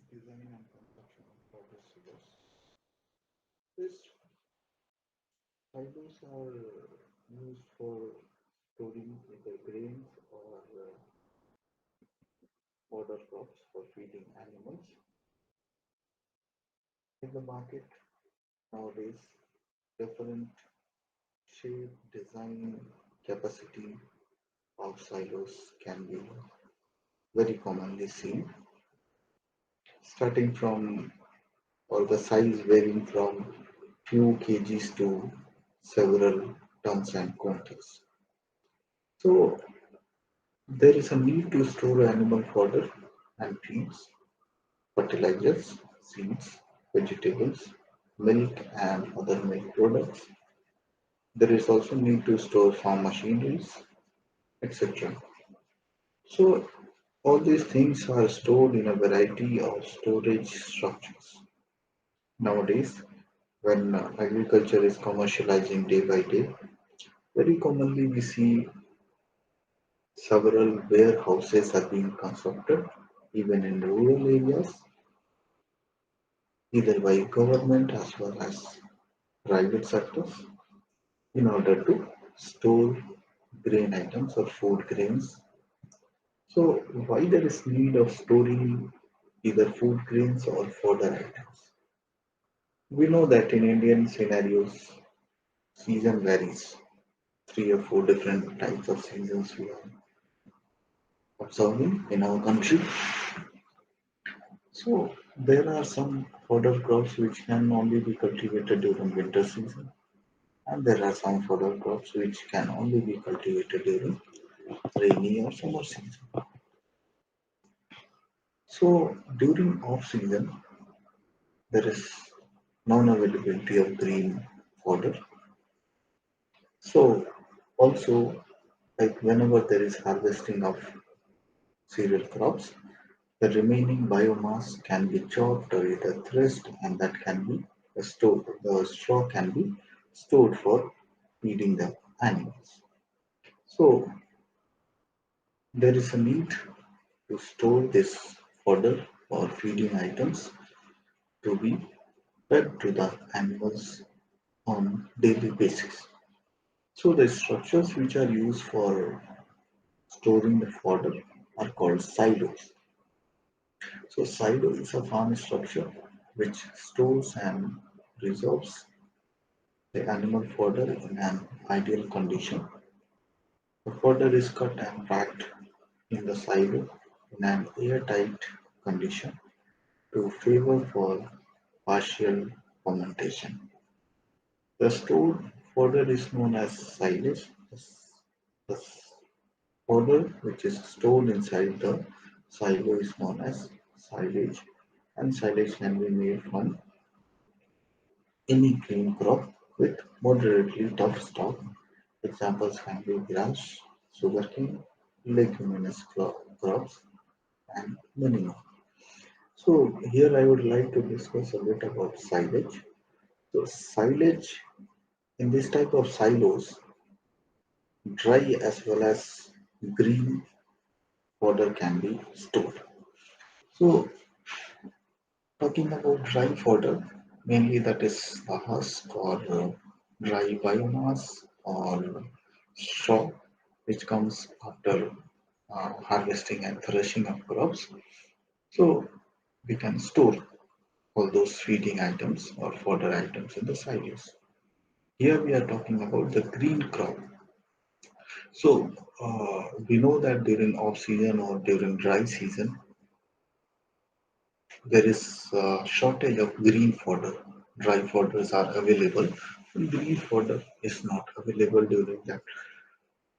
Design and construction of fodder silos. These silos are used for storing either grains or fodder crops for feeding animals. In the market nowadays, different shape, design, capacity of silos can be very commonly seen, starting from or the size varying from few kgs to several tons and quintals. So there is a need to store animal fodder and feeds, fertilizers, seeds, vegetables, milk and other milk products. There is also need to store farm machineries, etc. So all these things are stored in a variety of storage structures. Nowadays, when agriculture is commercializing day by day, very commonly we see several warehouses are being constructed even in rural areas, either by government as well as private sectors, in order to store grain items or food grains. So why there is need of storing either food grains or fodder items? We know that in Indian scenarios, season varies. Three or four different types of seasons we are observing in our country. So there are some fodder crops which can only be cultivated during winter season, and there are some fodder crops which can only be cultivated during rainy or summer season. So during off season, there is non-availability of green fodder. So also, like whenever there is harvesting of cereal crops, the remaining biomass can be chopped or either threshed, and that can be stored. The straw can be stored for feeding the animals. So there is a need to store this fodder or feeding items to be fed to the animals on daily basis. So the structures which are used for storing the fodder are called silos. So silo is a farm structure which stores and preserves the animal fodder in an ideal condition. The fodder is cut and packed in the silo in an airtight condition to favor for partial fermentation. The stored fodder is known as silage. The fodder which is stored inside the silo is known as silage, and silage can be made from any grain crop with moderately tough stalk. Examples can be grass, sugarcane, leguminous crops, and many more. So here I would like to discuss a bit about silage. So silage in this type of silos, dry as well as green fodder can be stored. So talking about dry fodder, mainly that is the husk or dry biomass or straw, which comes after harvesting and threshing of crops. So we can store all those feeding items or fodder items in the silos. Here we are talking about the green crop. So we know that during off season or during dry season, there is a shortage of green fodder. Dry fodders are available, and green fodder is not available during that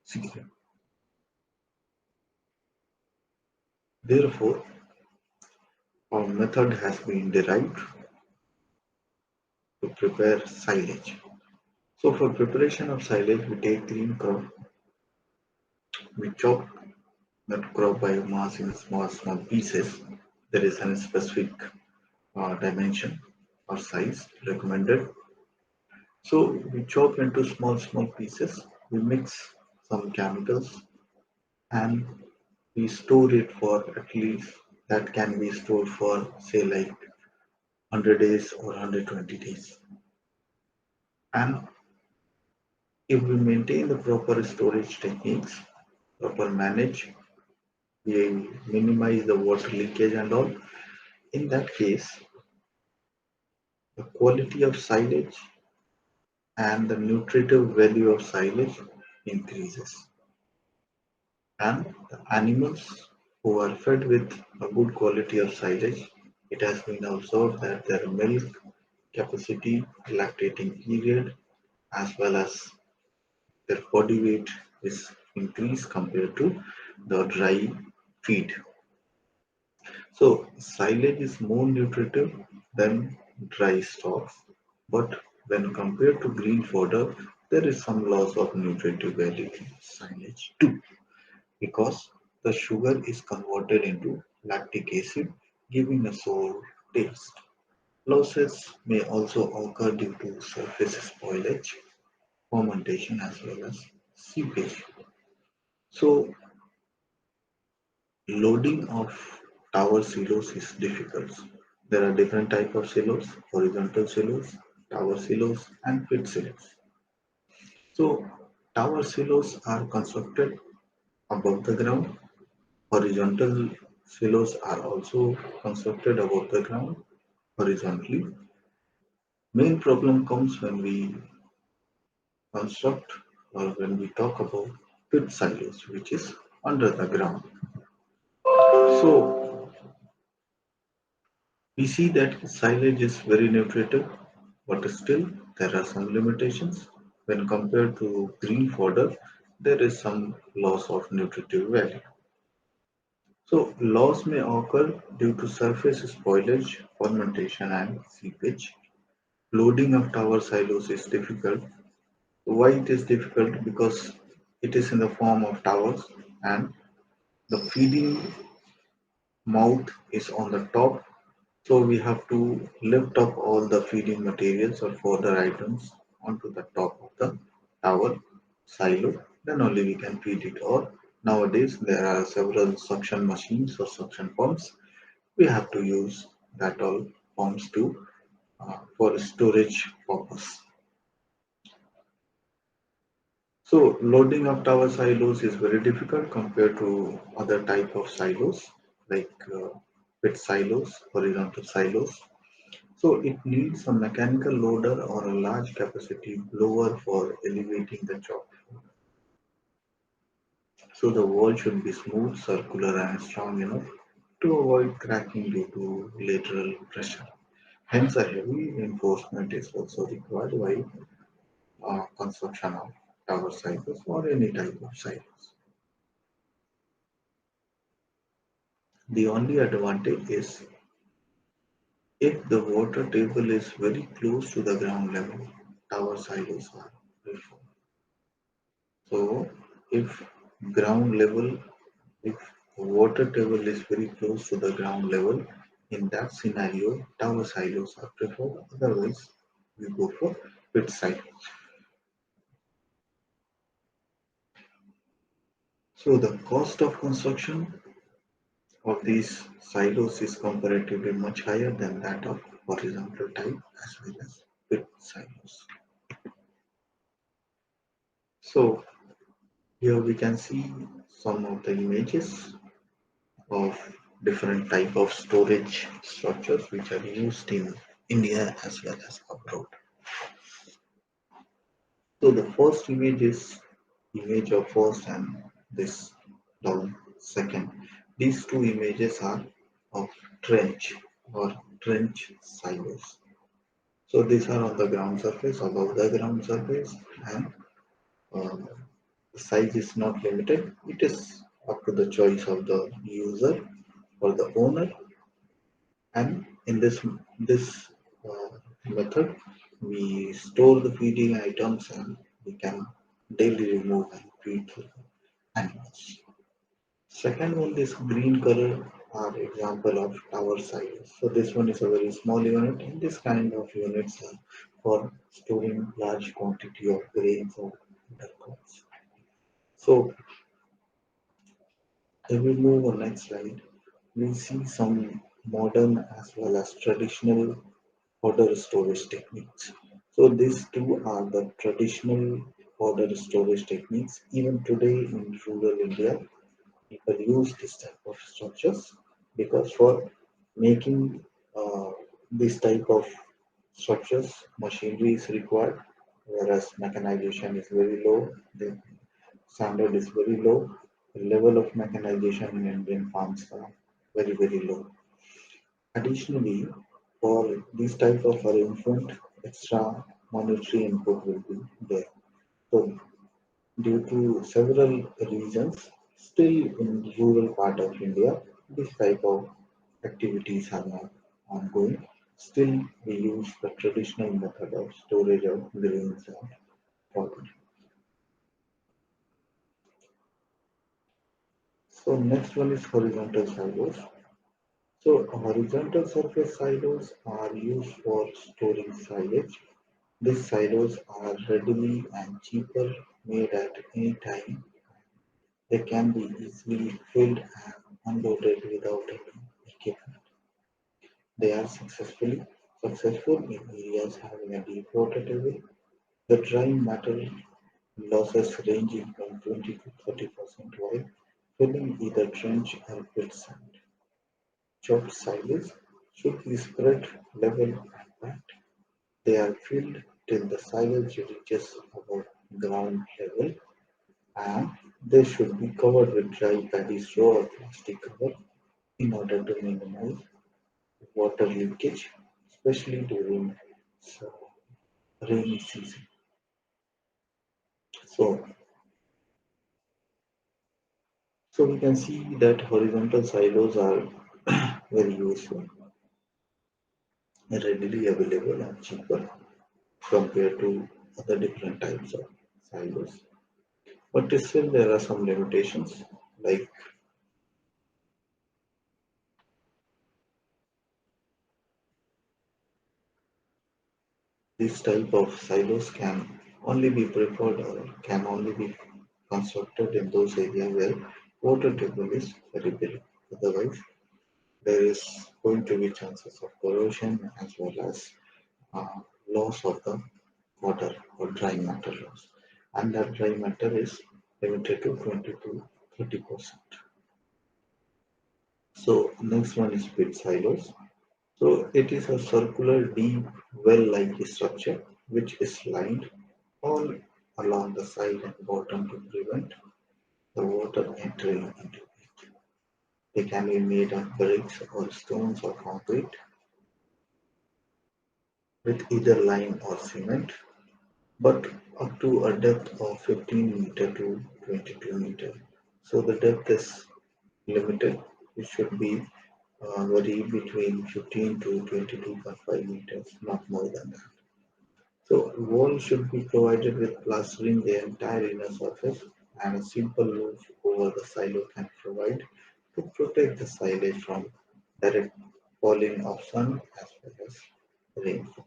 season. Therefore, a method has been derived to prepare silage. So, for preparation of silage, we take green crop, we chop that crop biomass in small pieces. There is a specific dimension or size recommended. So, we chop into small pieces. We mix some chemicals and we store it for at least that can be stored for say like 100 days or 120 days. And if we maintain the proper storage techniques, proper manage, we minimize the water leakage and all, in that case, the quality of silage and the nutritive value of silage increases. And the animals who are fed with a good quality of silage, it has been observed that their milk capacity, lactating period, as well as their body weight is increased compared to the dry feed. So silage is more nutritive than dry stocks, but when compared to green fodder, there is some loss of nutritive value in silage too, because the sugar is converted into lactic acid, giving a sour taste. Losses may also occur due to surface spoilage, fermentation, as well as seepage. So, loading of tower silos is difficult. There are different types of silos: horizontal silos, tower silos, and pit silos. So, tower silos are constructed above the ground. Horizontal silos are also constructed above the ground horizontally. Main problem comes when we construct or when we talk about pit silos, which is under the ground. So we see that silage is very nutritive, but still there are some limitations. When compared to green fodder, there is some loss of nutritive value. So loss may occur due to surface spoilage, fermentation, and seepage. Loading of tower silos is difficult. Why it is difficult? Because it is in the form of towers and the feeding mouth is on the top, so we have to lift up all the feeding materials or further items onto the top of the tower silo, then only we can feed it. Or nowadays there are several suction machines or suction pumps, we have to use that all pumps to for storage purpose. So loading of tower silos is very difficult compared to other type of silos like pit silos, horizontal silos. So it needs a mechanical loader or a large capacity blower for elevating the job. So the wall should be smooth, circular and strong enough to avoid cracking due to lateral pressure. Hence a heavy reinforcement is also required while construction of tower silos or any type of silos. The only advantage is if the water table is very close to the ground level, tower silos are preferred. So if ground level, if water table is very close to the ground level, in that scenario, tower silos are preferred. Otherwise, we go for pit silos. So the cost of construction of these silos is comparatively much higher than that of horizontal type as well as pit silos. So here we can see some of the images of different type of storage structures which are used in India as well as abroad. So the first image is image of first and this down second. These two images are of trench or trench silos. So these are on the ground surface, above the ground surface, and uh, the size is not limited. It is up to the choice of the user or the owner. And in this method, we store the feeding items and we can daily remove and feed the animals. Second one, this green color are example of tower silos. So this one is a very small unit, and this kind of units are for storing large quantity of grains or other crops. So if we move on next slide, we see some modern as well as traditional order storage techniques. So these two are the traditional order storage techniques. Even today in rural India, people use this type of structures because for making this type of structures, machinery is required, whereas mechanization is very low. The standard is very low. The level of mechanization in Indian farms are very, very low. Additionally, for this type of arrangement, extra monetary input will be there. So, due to several reasons, still in rural part of India, this type of activities are not ongoing. Still, we use the traditional method of storage of grains and fodder. So, next one is horizontal silos. So, horizontal surface silos are used for storing silage. These silos are readily and cheaper made at any time. They can be easily filled and unloaded without any equipment. They are successful in areas having a deep water table. The dry matter losses ranging from 20 to 30% while filling either trench or pit sand. Chopped silos should be spread level and packed. They are filled till the silage reaches above ground level, and they should be covered with dry paddy straw or plastic cover in order to minimize water leakage, especially during so, rainy season. So, so we can see that horizontal silos are very useful, readily available, and cheaper compared to other different types of silos. But still, there are some limitations, like this type of silos can only be preferred or can only be constructed in those areas where water table is very big. Otherwise, there is going to be chances of corrosion as well as uh, loss of the water or dry matter loss. And that dry matter is limited to 20 to 30%. So next one is pit silos. So it is a circular deep well-like structure which is lined all along the side and bottom to prevent the water entering into it. They can be made of bricks or stones or concrete with either lime or cement, but up to a depth of 15 meter to 22 meter. So the depth is limited. It should be vary between 15 to 22.5 meters, not more than that. So wall should be provided with plastering the entire inner surface, and a simple roof over the silo can provide to protect the silage from direct falling of sun as well as rainfall.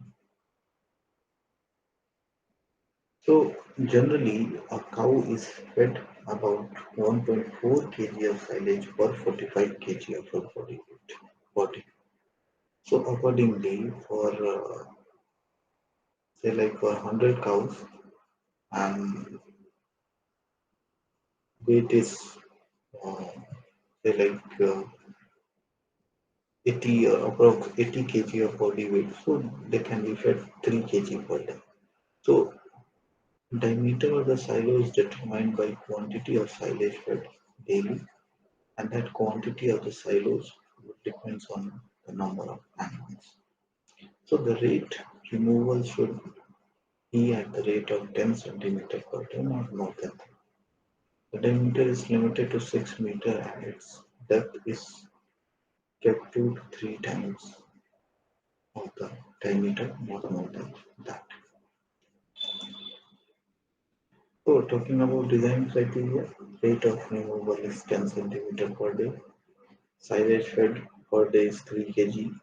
So generally a cow is fed about 1.4 kg of silage per 45 kg of her body. So accordingly for say like for 100 cows and weight is uh, say like 80 approx 80 kg of body weight, so they can be fed 3 kg per day. So diameter of the silo is determined by quantity of silage fed daily, and that quantity of the silos depends on the number of animals. So the rate removal should be at the rate of 10 centimeter per ton or more than that. The diameter is limited to 6 meter and its depth is kept 2 to 3 times of the diameter, not more than that. So talking about design criteria, rate of removal is 10 centimeter per day. Silage fed per day is 3 kg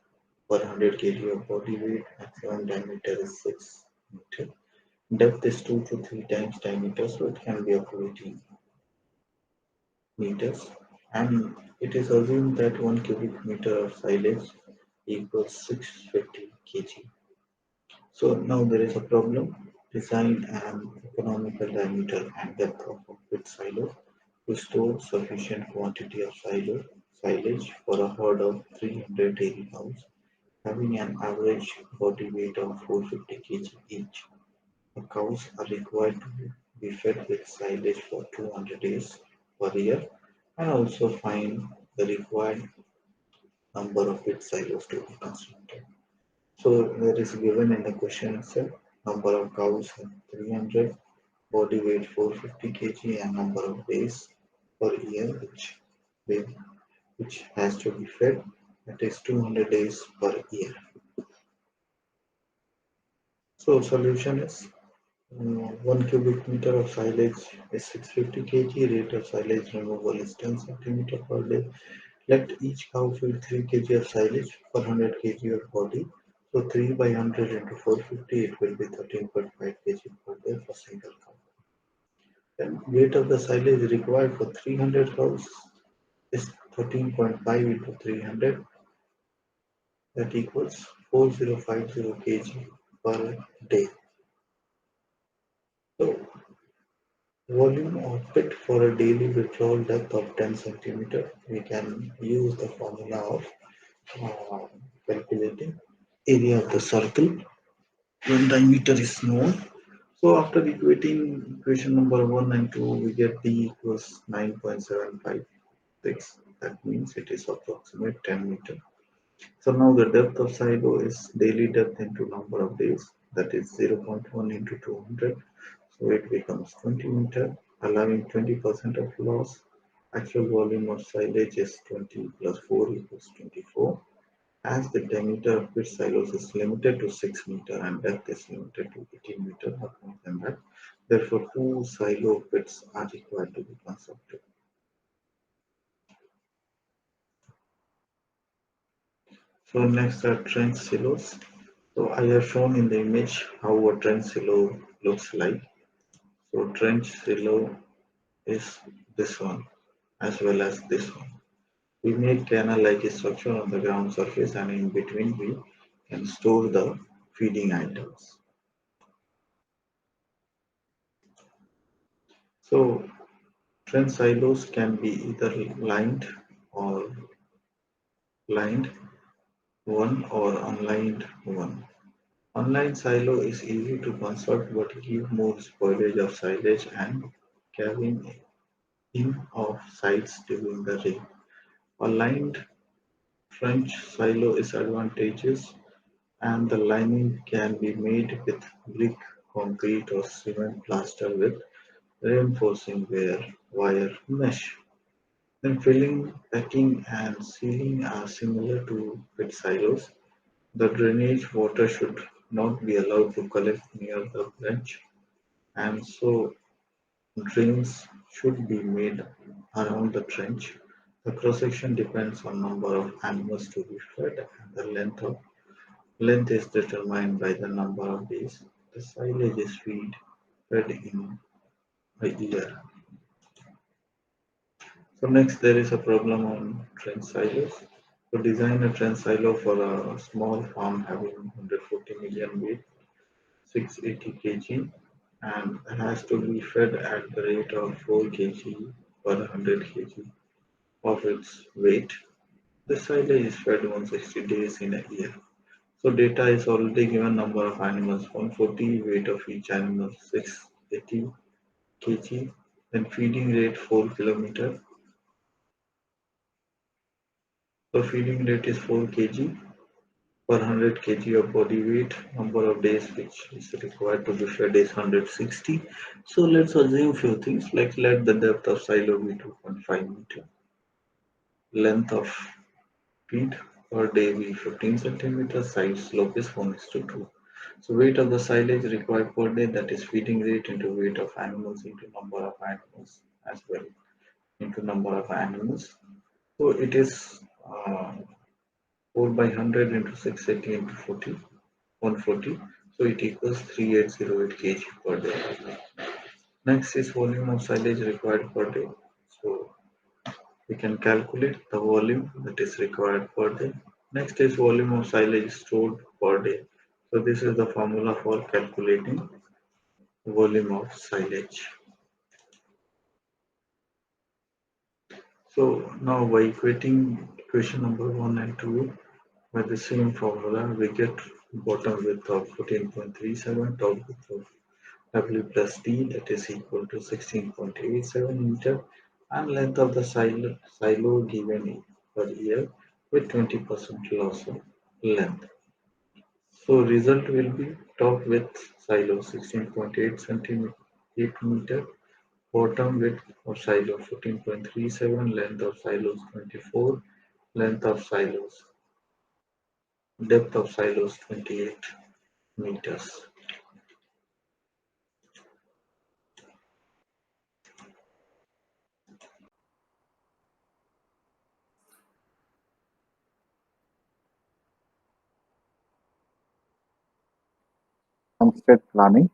per 100 kg of body weight. Maximum diameter is 6 meter. Depth is 2 to 3 times diameter, so it can be up to 18 meters. and it is assumed that 1 cubic meter of silage equals 650 kg. So now there is a problem. Design an economical diameter and depth of a pit silo to store sufficient quantity of silage for a herd of 300 dairy cows, having an average body weight of 450 kg each. The cows are required to be fed with silage for 200 days per year and also find the required number of pit silos to be constructed. So there is given in the question itself number of cows 300, body weight 450 kg and number of days per year which has to be fed, that is 200 days per year. So solution is 1 cubic meter of silage is 650 kg, rate of silage removal is 10 centimeter per day. Let each cow fill 3 kg of silage per 100 kg of body. So 3 by 100 into 450, it will be 13.5 kg per day for single cow. Then weight of the silage required for 300 cows is 13.5 into 300, that equals 4050 kg per day. So volume of pit for a daily withdrawal depth of 10 centimeter, we can use the formula of uh, calculating area of the circle when diameter is known. So after equating equation number 1 and 2, we get D equals 9.756. That means it is approximate 10 meter. So now the depth of silo is daily depth into number of days, that is 0.1 into 200. So it becomes 20 meter, allowing 20% of loss. Actual volume of silage is 20 plus 4 equals 24. As the diameter of pit silos is limited to 6 meter and depth is limited to 18 meter, not more than that, therefore two silo pits are required to be constructed. So next are trench silos. So I have shown in the image how a trench silo looks like. So trench silo is this one as well as this one. We make canal-like structure on the ground surface and in between we can store the feeding items. So trench silos can be either or lined one or unlined one. Unlined silo is easy to construct but give more spoilage of silage and carrying in of sites during the rain. A lined French silo is advantageous and the lining can be made with brick, concrete or cement plaster with reinforcing wire mesh. Then filling, packing and sealing are similar to pit silos. The drainage water should not be allowed to collect near the bench and so drains should be made around the trench. The cross-section depends on number of animals to be fed and the length is determined by the number of days the silage is fed in a year. So next there is a problem on trench silos. To design a trench silo for a small farm having 140 million weight, 680 kg, and has to be fed at the rate of 4 kg per 100 kg of its weight. The silage is fed 160 days in a year. So data is already given number of animals 140, weight of each animal 680 kg, then feeding rate 4 kilometer. So feeding rate is 4 kg per 100 kg of body weight. Number of days which is required to be fed is 160. So let's assume few things like let the depth of silo be 2.5 meter, length of feet per day be 15 centimeters, side slope is 1 is to 2. So weight of the silage required per day, that is feeding rate into weight of animals into number of animals as well into number of animals. So it is 4 by 100 into 680 into 40, 140. So it equals 3808 kg per day. Next is volume of silage required per day. So we can calculate the volume that is required per day. Next is volume of silage stored per day. So this is the formula for calculating volume of silage. So now by equating equation number 1 and 2 by the same formula, we get bottom width of 14.37, top width of W plus D, that is equal to 16.87 meter, and length of the silo given per year with 20% loss of length. So result will be top width silo 16.8 centimeter, 8 meter, bottom width of silo 14.37, length of silos 24, length of silos, depth of silos 28 meters. Farmstead planning.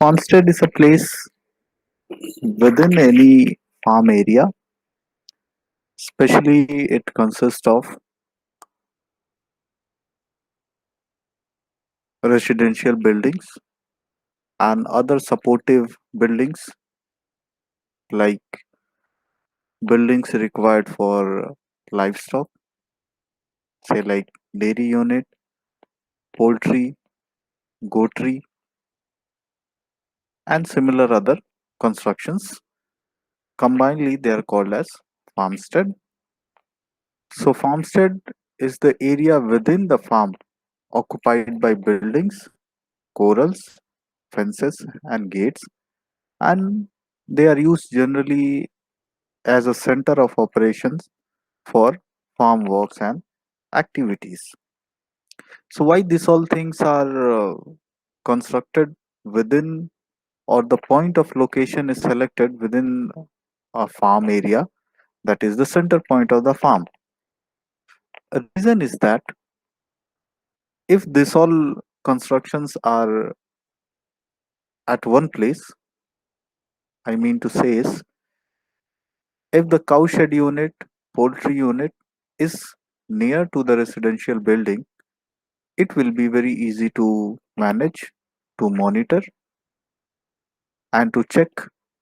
Farmstead is a place within any farm area, especially it consists of residential buildings and other supportive buildings like buildings required for livestock, say like dairy unit, poultry, goatry, and similar other constructions. Combinedly, they are called as farmstead. So, farmstead is the area within the farm occupied by buildings, corrals, fences, and gates, and they are used generally as a center of operations for farm works and activities. So, why these all things are constructed within, or the point of location is selected within a farm area, that is the center point of the farm. A reason is that if this all constructions are at one place, I mean to say is, if the cowshed unit, poultry unit is near to the residential building, it will be very easy to manage, to monitor, and to check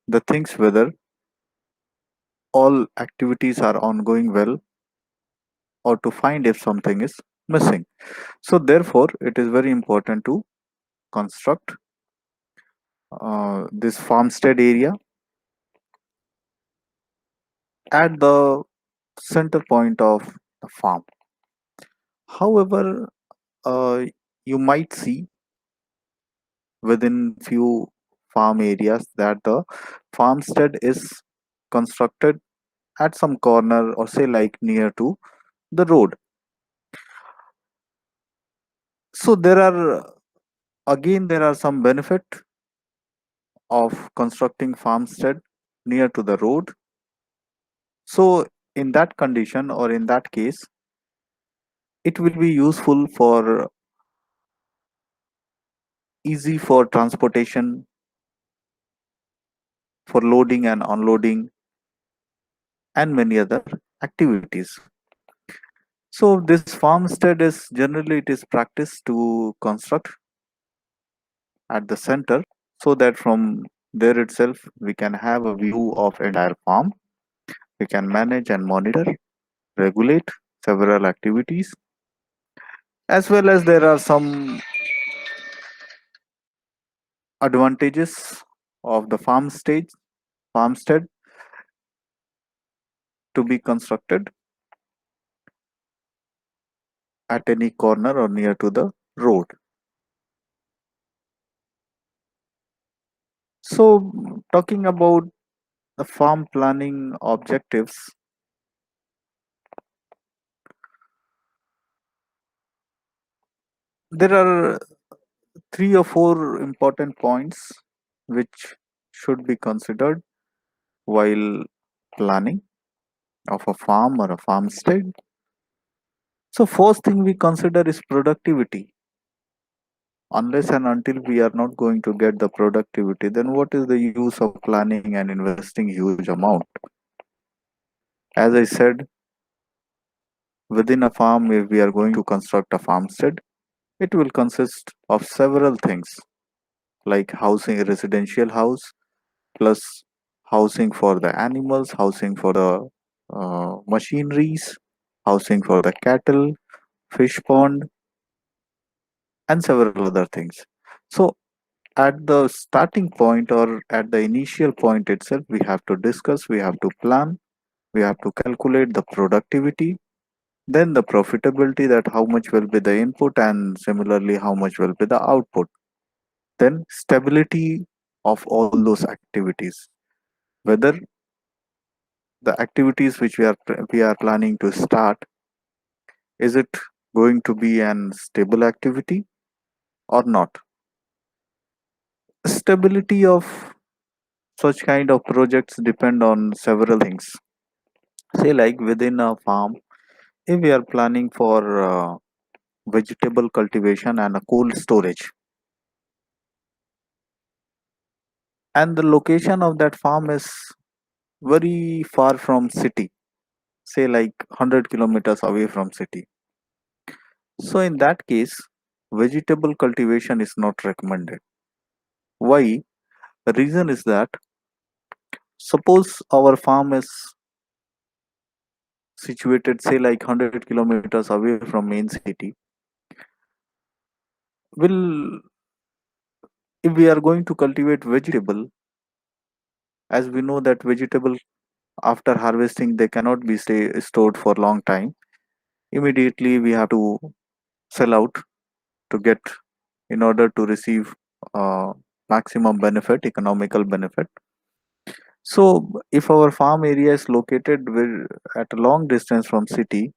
the things whether all activities are ongoing well, or to find if something is missing. So, therefore, it is very important to construct this farmstead area at the center point of the farm. However, you might see within few farm areas that the farmstead is constructed at some corner, or say like near to the road. So there are, again, there are some benefit of constructing farmstead near to the road. So in that condition, or in that case, it will be useful for easy for transportation, for loading and unloading, and many other activities. So this farmstead is generally, it is practiced to construct at the center, so that from there itself we can have a view of entire farm. We can manage and monitor, regulate several activities, as well as there are some advantages of the farmstead to be constructed at any corner or near to the road. So talking about the farm planning objectives, there are three or four important points which should be considered while planning of a farm or a farmstead. So first thing we consider is productivity. Unless and until we are not going to get the productivity, then what is the use of planning and investing huge amount? As I said, within a farm, if we are going to construct a farmstead, it will consist of several things like housing, a residential house, plus housing for the animals, housing for the machineries, housing for the cattle, fish pond, and several other things. So, at the starting point or at the initial point itself, we have to discuss, we have to plan, we have to calculate the productivity, then the profitability, that how much will be the input and similarly how much will be the output. Then stability of all those activities, whether the activities which we are planning to start, is it going to be an stable activity or not. Stability of such kind of projects depend on several things. Say like within a farm, if we are planning for vegetable cultivation and a cold storage, and the location of that farm is very far from city, say like 100 kilometers away from city, so in that case vegetable cultivation is not recommended. Why? The reason is that suppose our farm is situated say like 100 kilometers away from main city, will if we are going to cultivate vegetable, as we know that vegetable after harvesting they cannot be stored for long time, immediately we have to sell out to get, in order to receive uh, maximum benefit, economical benefit. So if our farm area is located at a long distance from city,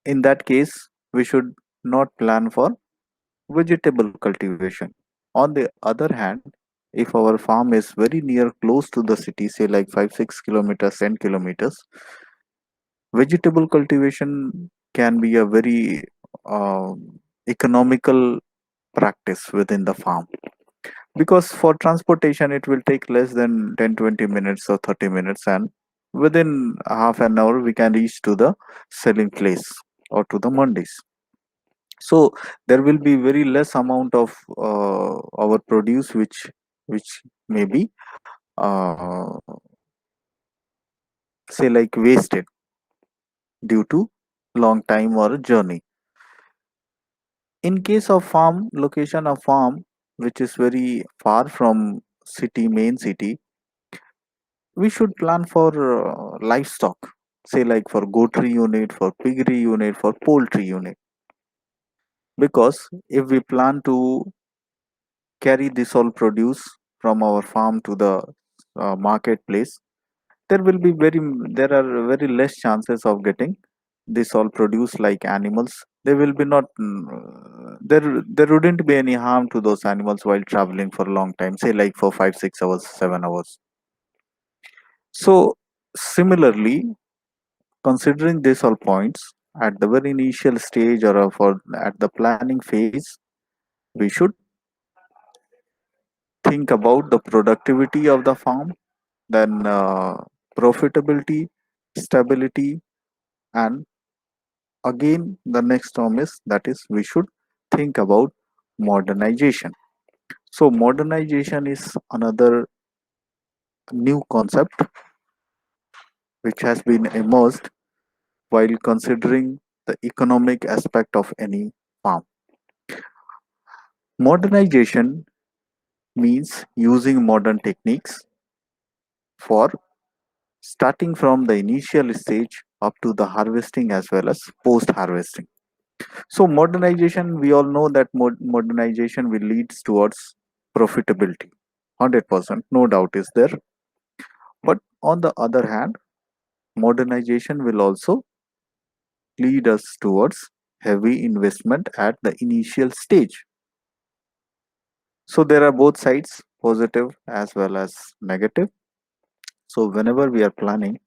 in that case we should not plan for vegetable cultivation. On the other hand, if our farm is very near close to the city, say like 5 6 kilometers, 10 kilometers, vegetable cultivation can be a very economical practice within the farm, because for transportation it will take less than 10 20 minutes or 30 minutes, and within half an hour we can reach to the selling place or to the mandis. So there will be very less amount of our produce which may be uh, say like wasted due to long time or journey. In case of farm location, of farm which is very far from city, main city, we should plan for livestock, say like for goatry unit, for piggery unit, for poultry unit, because if we plan to carry this all produce from our farm to the marketplace, there will be there are very less chances of getting this all produce like animals. They will be not there wouldn't be any harm to those animals while traveling for a long time, say like for 5 6 hours, 7 hours. So similarly, considering these all points at the very initial stage or for at the planning phase, we should think about the productivity of the farm, then profitability, stability, and again the next term is, that is, we should think about modernization. So modernization is another new concept which has been emerged while considering the economic aspect of any farm. Modernization means using modern techniques for starting from the initial stage up to the harvesting as well as post harvesting. So modernization, we all know that modernization will leads towards profitability. 100%, no doubt is there. But on the other hand, modernization will also lead us towards heavy investment at the initial stage. So there are both sides, positive as well as negative. So whenever we are planning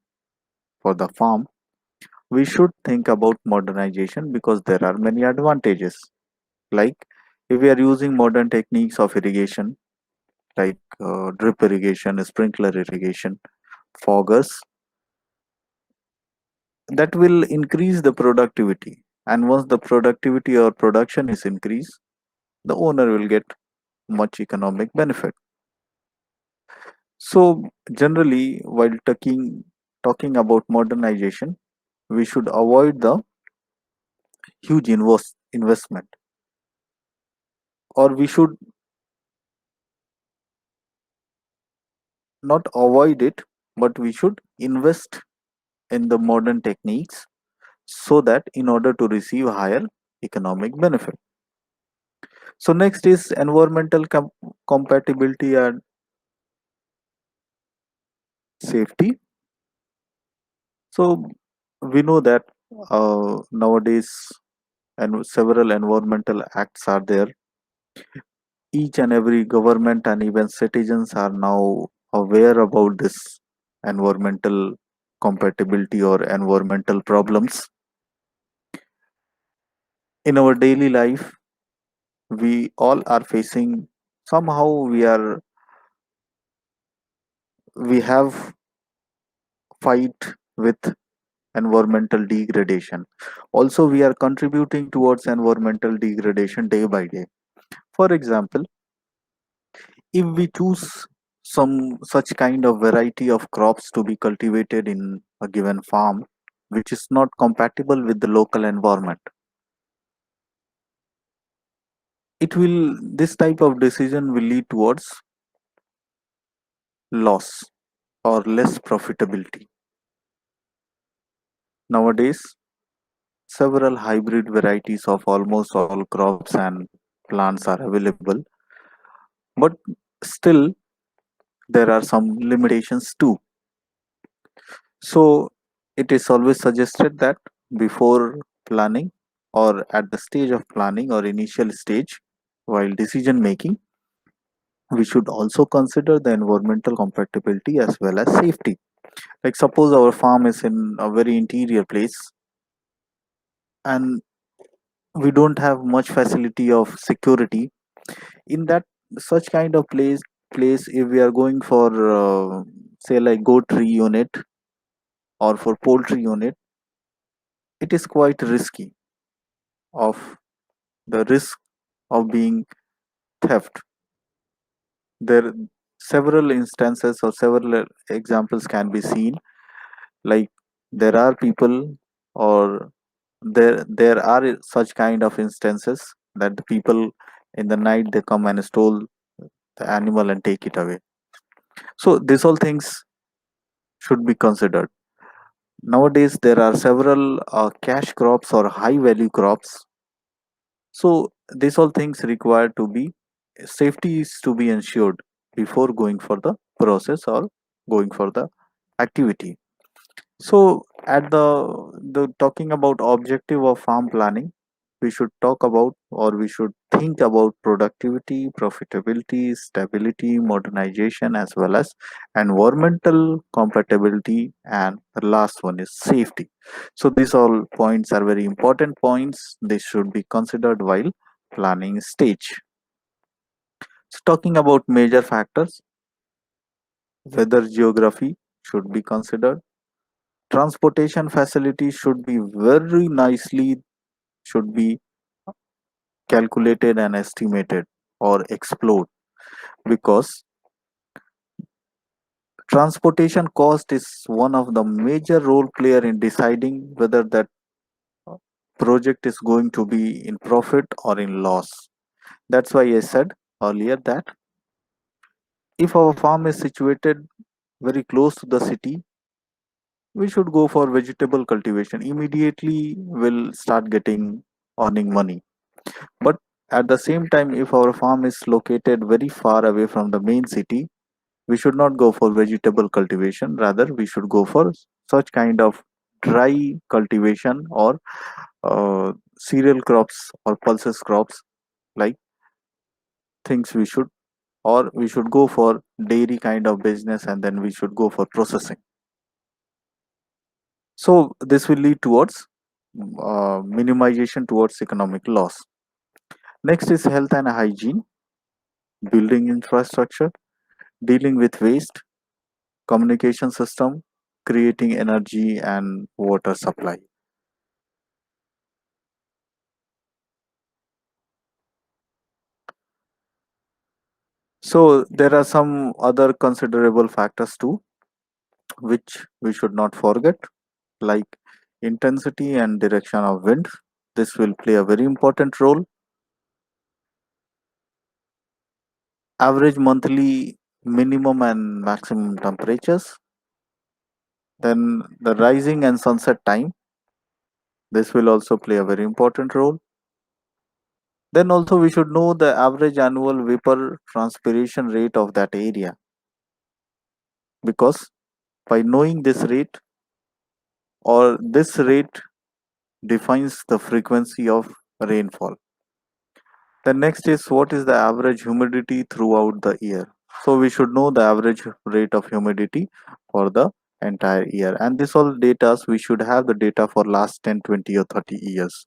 for the farm, we should think about modernization because there are many advantages. Like if we are using modern techniques of irrigation, like drip irrigation, sprinkler irrigation, foggers. that will increase the productivity. And once the productivity or production is increased, the owner will get much economic benefit. So generally, while talking about modernization, we should avoid the huge investment, or we should not avoid it, but we should invest in the modern techniques so that in order to receive higher economic benefit. So next is environmental compatibility and safety. So we know that nowadays and several environmental acts are there. Each and every government and even citizens are now aware about this environmental compatibility or environmental problems. In our daily life, we all are facing, somehow we have fight with environmental degradation. Also, we are contributing towards environmental degradation day by day. For example, if we choose some such kind of variety of crops to be cultivated in a given farm, which is not compatible with the local environment, this type of decision will lead towards loss or less profitability. Nowadays, several hybrid varieties of almost all crops and plants are available, but still there are some limitations too. So it is always suggested that before planning, or at the stage of planning or initial stage while decision making, we should also consider the environmental compatibility as well as safety. Like suppose our farm is in a very interior place and we don't have much facility of security in that such kind of place. If we are going for say like goatry unit or for poultry unit, it is quite risky of the risk of being theft. There several instances or several examples can be seen, like there are people, or there are such kind of instances that the people in the night they come and stole the animal and take it away. So these all things should be considered. Nowadays there are several cash crops or high value crops. So these all things require to be, safety is to be ensured before going for the process or going for the activity. So at the talking about objective of farm planning, we should talk about, or we should think about productivity, profitability, stability, modernization, as well as environmental compatibility, and the last one is safety. So these all points are very important points. They should be considered while planning stage. So talking about major factors, weather geography should be considered. Transportation facilities should be very nicely, should be calculated and estimated or explored, because transportation cost is one of the major role player in deciding whether that project is going to be in profit or in loss. That's why I said earlier that if our farm is situated very close to the city, we should go for vegetable cultivation. Immediately we'll start getting earning money. But at the same time, if our farm is located very far away from the main city, we should not go for vegetable cultivation. Rather, we should go for such kind of dry cultivation, or cereal crops or pulses crops, like things we should, or we should go for dairy kind of business, and then we should go for processing. So this will lead towards minimization towards economic loss. Next is health and hygiene, building infrastructure, dealing with waste, communication system, creating energy and water supply. So there are some other considerable factors too, which we should not forget, like intensity and direction of wind. This will play a very important role. Average monthly minimum and maximum temperatures. Then the rising and sunset time. This will also play a very important role. Then also we should know the average annual vapor transpiration rate of that area, because by knowing this rate, or this rate defines the frequency of rainfall. The next is what is the average humidity throughout the year. So we should know the average rate of humidity for the entire year. And this all data, we should have the data for last 10, 20 or 30 years.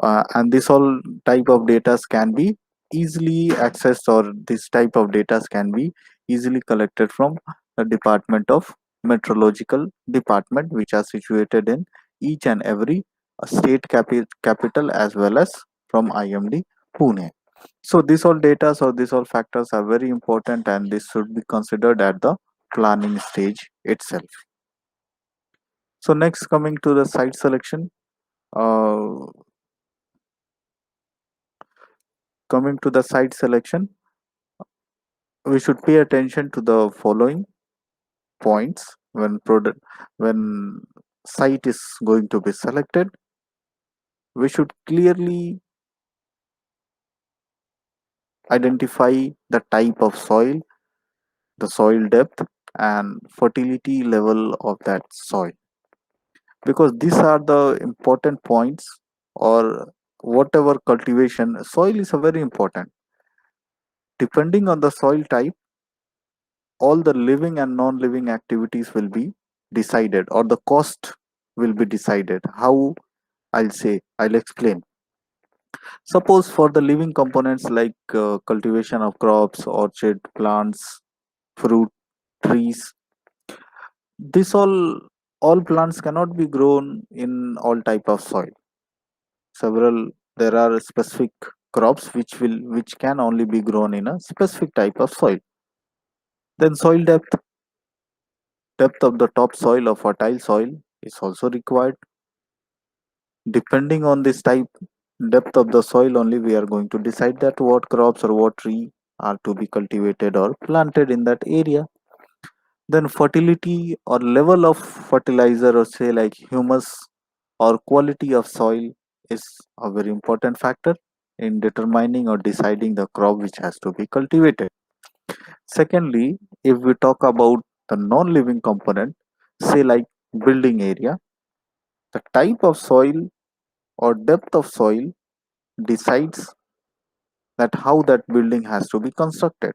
And this all type of data can be easily accessed, or this type of data can be easily collected from the Department of Meteorological Department, which are situated in each and every state capital, as well as from IMD Pune. So these all data or these all factors are very important, and this should be considered at the planning stage itself. So next, coming to the site selection. Uh, Coming to the site selection, we should pay attention to the following points when site is going to be selected. We should clearly identify the type of soil, the soil depth, and fertility level of that soil, because these are the important points. Or whatever cultivation, soil is a very important. Depending on the soil type, all the living and non-living activities will be decided, or the cost will be decided. How? I'll explain. Suppose for the living components like cultivation of crops, orchard plants, fruit trees, this all plants cannot be grown in all type of soil. Several There are specific crops which can only be grown in a specific type of soil. Then soil depth of the topsoil or fertile soil is also required. Depending on this type, depth of the soil only, we are going to decide that what crops or what tree are to be cultivated or planted in that area. Then fertility or level of fertilizer, or say like humus or quality of soil, is a very important factor in determining or deciding the crop which has to be cultivated. Secondly, if we talk about the non-living component, say like building area, the type of soil or depth of soil decides that how that building has to be constructed.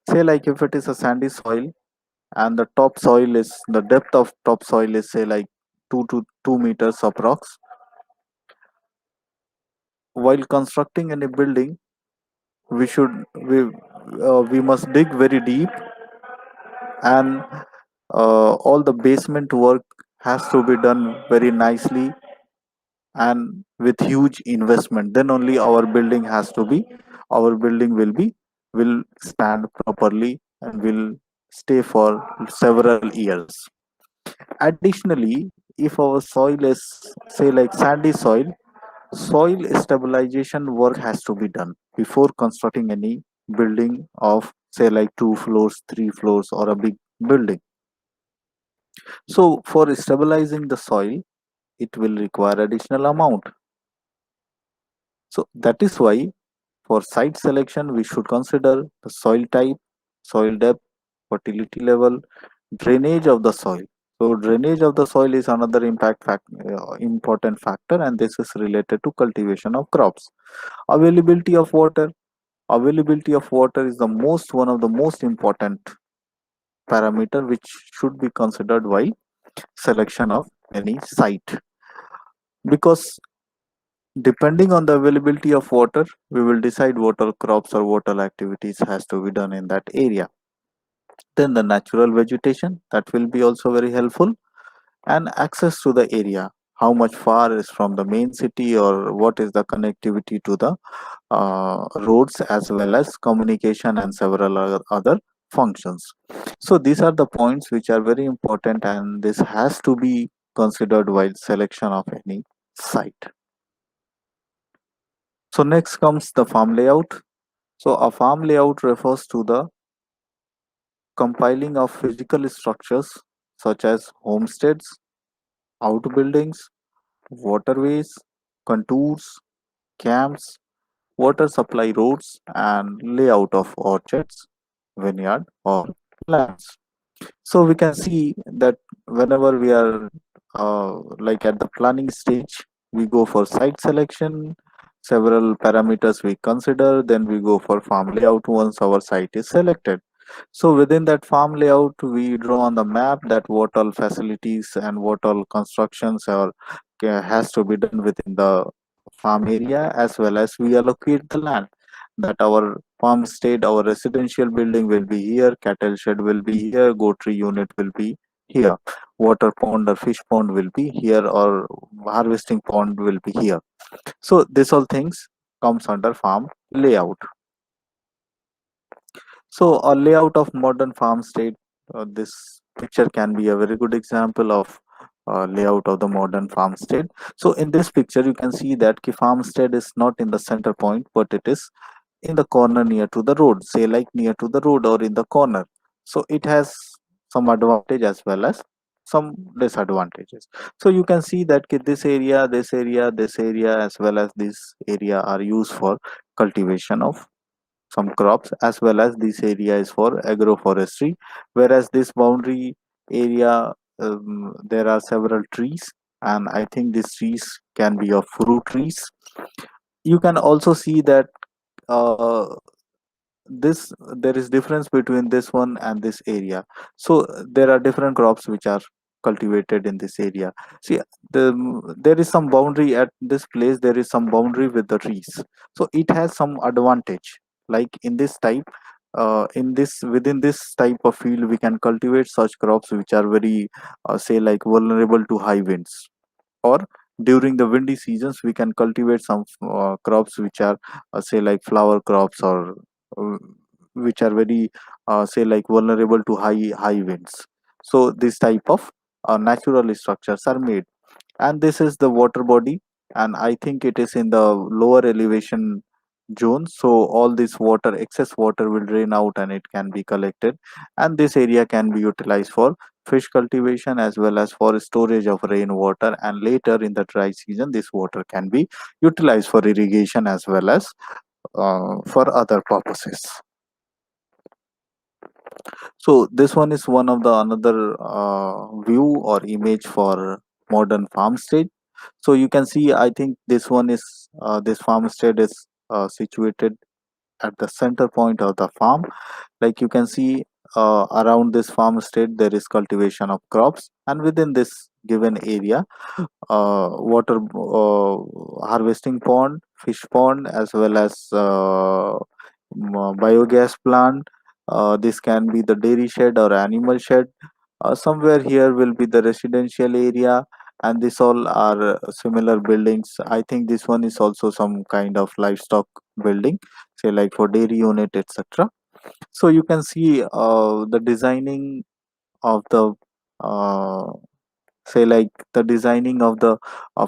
Say like if it is a sandy soil, and the depth of topsoil is say like 2 to 2 meters approx. While constructing any building, we should we must dig very deep, and all the basement work has to be done very nicely and with huge investment. Then only our building will stand properly and will stay for several years. Additionally, if our soil is say like sandy soil stabilization work has to be done before constructing any building of say like 2 floors, 3 floors, or a big building. So for stabilizing the soil, it will require additional amount. So that is why for site selection we should consider the soil type, soil depth, fertility level, drainage of the soil. So drainage of the soil is another important factor, and this is related to cultivation of crops. Availability of water. Availability of water is the most one of the most important parameter which should be considered while selection of any site, because depending on the availability of water, we will decide what all crops or what all activities has to be done in that area. Then the natural vegetation, that will be also very helpful, and access to the area, how much far is from the main city or what is the connectivity to the roads, as well as communication and several other functions. So these are the points which are very important, and this has to be considered while selection of any site. So next comes the farm layout. So a farm layout refers to the compiling of physical structures such as homesteads, outbuildings, waterways, contours, camps, water supply roads, and layout of orchards, vineyard, or lands. So we can see that whenever we are like at the planning stage, we go for site selection, several parameters we consider, then we go for farm layout once our site is selected. So within that farm layout, we draw on the map that what all facilities and what all constructions are has to be done within the farm area, as well as we allocate the land that our farmstead, our residential building will be here, cattle shed will be here, goatry unit will be here, water pond or fish pond will be here, or harvesting pond will be here. So this all things comes under farm layout. So a layout of modern farmstead, this picture can be a very good example of layout of the modern farmstead. So in this picture, you can see that ki farmstead is not in the center point, but it is in the corner near to the road, say like near to the road or in the corner. So it has some advantage as well as some disadvantages. So you can see that ki this area, this area, this area, as well as this area are used for cultivation of some crops, as well as this area is for agroforestry, whereas this boundary area, there are several trees, and I think these trees can be of fruit trees. You can also see that uh, this there is difference between this one and this area. So there are different crops which are cultivated in this area. See, there is some boundary at this place, there is some boundary with the trees, so it has some advantage. Like in this type, in this within this type of field, we can cultivate such crops which are very say like vulnerable to high winds, or during the windy seasons we can cultivate some crops which are say like flower crops, or uh, which are very say like vulnerable to high winds. So this type of natural structures are made, and this is the water body, and I think it is in the lower elevation zone, so all this water, excess water, will drain out and it can be collected, and this area can be utilized for fish cultivation as well as for storage of rainwater, and later in the dry season this water can be utilized for irrigation as well as for other purposes. So this one is one of the another view or image for modern farmstead. So you can see, I think this one is this farmstead is situated at the center point of the farm. Like you can see, around this farmstead there is cultivation of crops, and within this given area, water harvesting pond, fish pond, as well as biogas plant. This can be the dairy shed or animal shed. Somewhere here will be the residential area, and this all are similar buildings. I think this one is also some kind of livestock building, say like for dairy unit, etc. So you can see the designing of the uh, say like the designing of the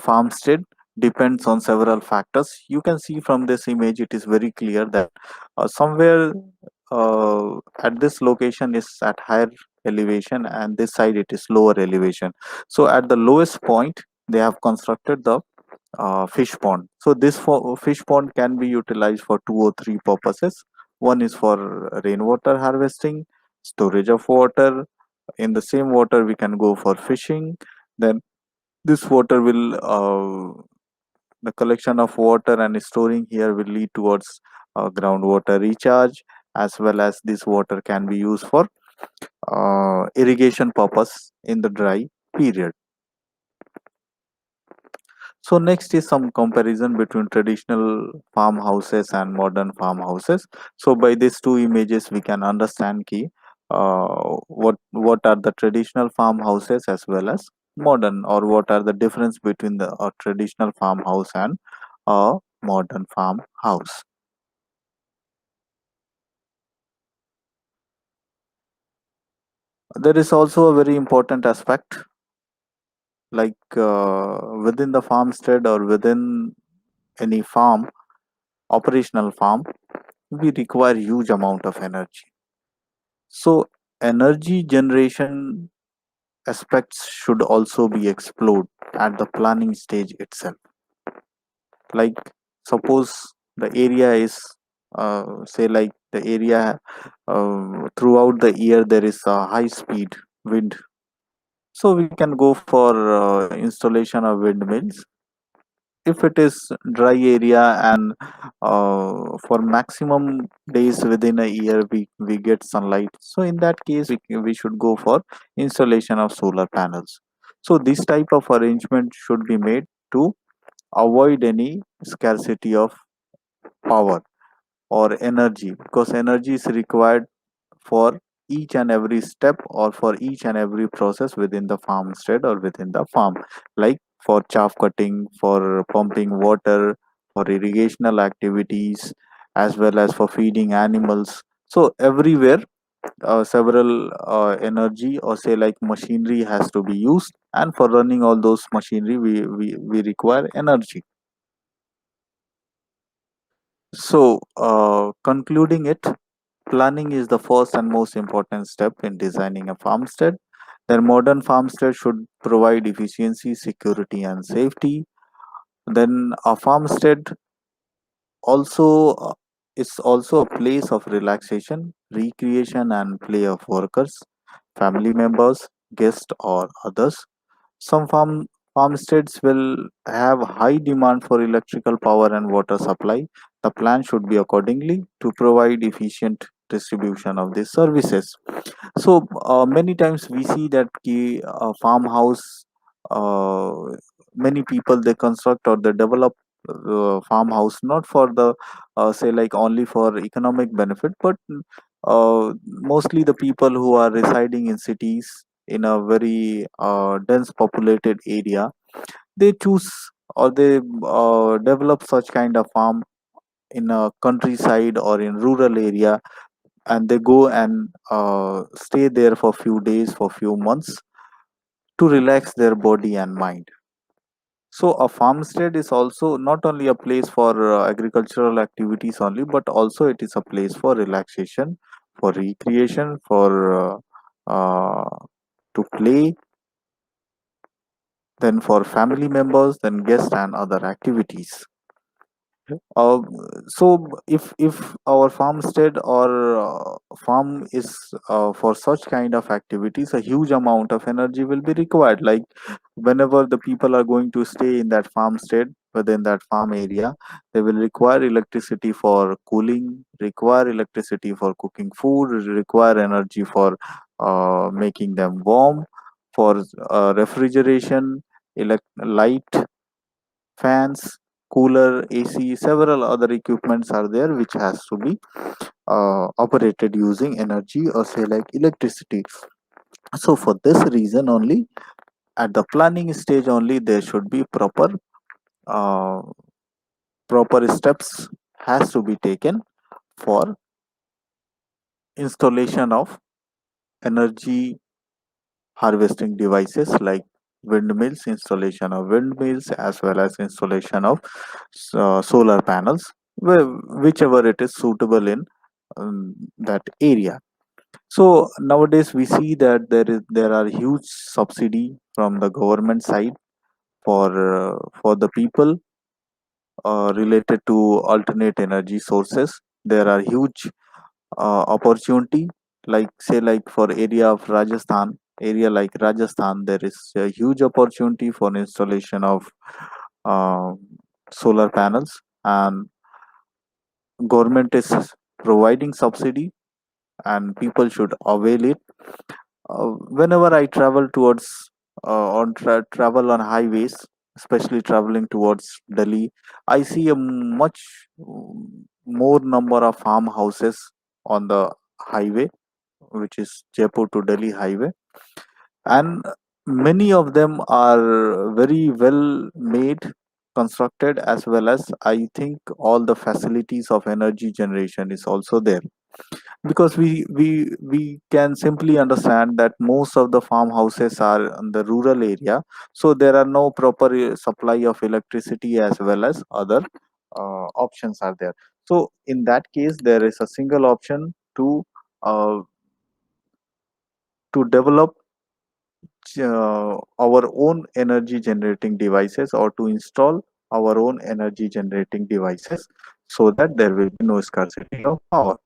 farmstead depends on several factors. You can see from this image it is very clear that somewhere at this location is at higher elevation, and this side it is lower elevation. So at the lowest point they have constructed the fish pond. So this fish pond can be utilized for two or three purposes. One is for rainwater harvesting, storage of water. In the same water we can go for fishing. Then this water will the collection of water and storing here will lead towards groundwater recharge, as well as this water can be used for irrigation purpose in the dry period. So next is some comparison between traditional farmhouses and modern farmhouses. So by these two images we can understand key. what are the traditional farmhouses as well as modern, or what are the difference between the traditional farmhouse and a modern farmhouse. There is also a very important aspect, like within the farmstead or within any farm, operational farm, we require huge amount of energy. So energy generation aspects should also be explored at the planning stage itself. Like suppose the area is say like the area throughout the year there is a high speed wind, so we can go for installation of windmills. If it is dry area and for maximum days within a year we get sunlight, so in that case we should go for installation of solar panels. So this type of arrangement should be made to avoid any scarcity of power or energy, because energy is required for each and every step or for each and every process within the farmstead or within the farm, like for chaff cutting, for pumping water, for irrigational activities, as well as for feeding animals. So everywhere several energy or say like machinery has to be used, and for running all those machinery we require energy. So concluding it, planning is the first and most important step in designing a farmstead. Their modern farmstead should provide efficiency, security, and safety. Then a farmstead also is also a place of relaxation, recreation, and play of workers, family members, guests, or others. Some farmsteads will have high demand for electrical power and water supply. The plan should be accordingly to provide efficient distribution of these services. So many times we see that farmhouse, uh, many people they construct or they develop farmhouse not for the say like only for economic benefit, but mostly the people who are residing in cities in a very dense populated area, they choose or they develop such kind of farm in a countryside or in rural area, and they go and stay there for few days, for few months, to relax their body and mind. So a farmstead is also not only a place for agricultural activities only, but also it is a place for relaxation, for recreation, for to play, then for family members, then guests and other activities. Uh, so if our farmstead or farm is for such kind of activities, a huge amount of energy will be required. Like whenever the people are going to stay in that farmstead within that farm area, they will require electricity for cooling, require electricity for cooking food, require energy for making them warm, for refrigeration, light, fans, cooler, AC, several other equipments are there which has to be operated using energy or say like electricity. So for this reason only, at the planning stage only, there should be uh, proper steps has to be taken for installation of energy harvesting devices like windmills, installation of windmills, as well as installation of solar panels, whichever it is suitable in that area. So nowadays we see that there are huge subsidy from the government side for the people related to alternate energy sources. There are huge opportunity, like say like for area like Rajasthan, there is a huge opportunity for installation of uh, solar panels, and government is providing subsidy and people should avail it. Whenever I travel towards travel on highways, especially traveling towards Delhi, I see a much more number of farmhouses on the highway, which is Jaipur to Delhi highway, and many of them are very well made, constructed, as well as I think all the facilities of energy generation is also there, because we can simply understand that most of the farmhouses are in the rural area, so there are no proper supply of electricity as well as other options are there. So in that case there is a single option uh, to develop our own energy generating devices, or to install our own energy generating devices, so that there will be no scarcity of power.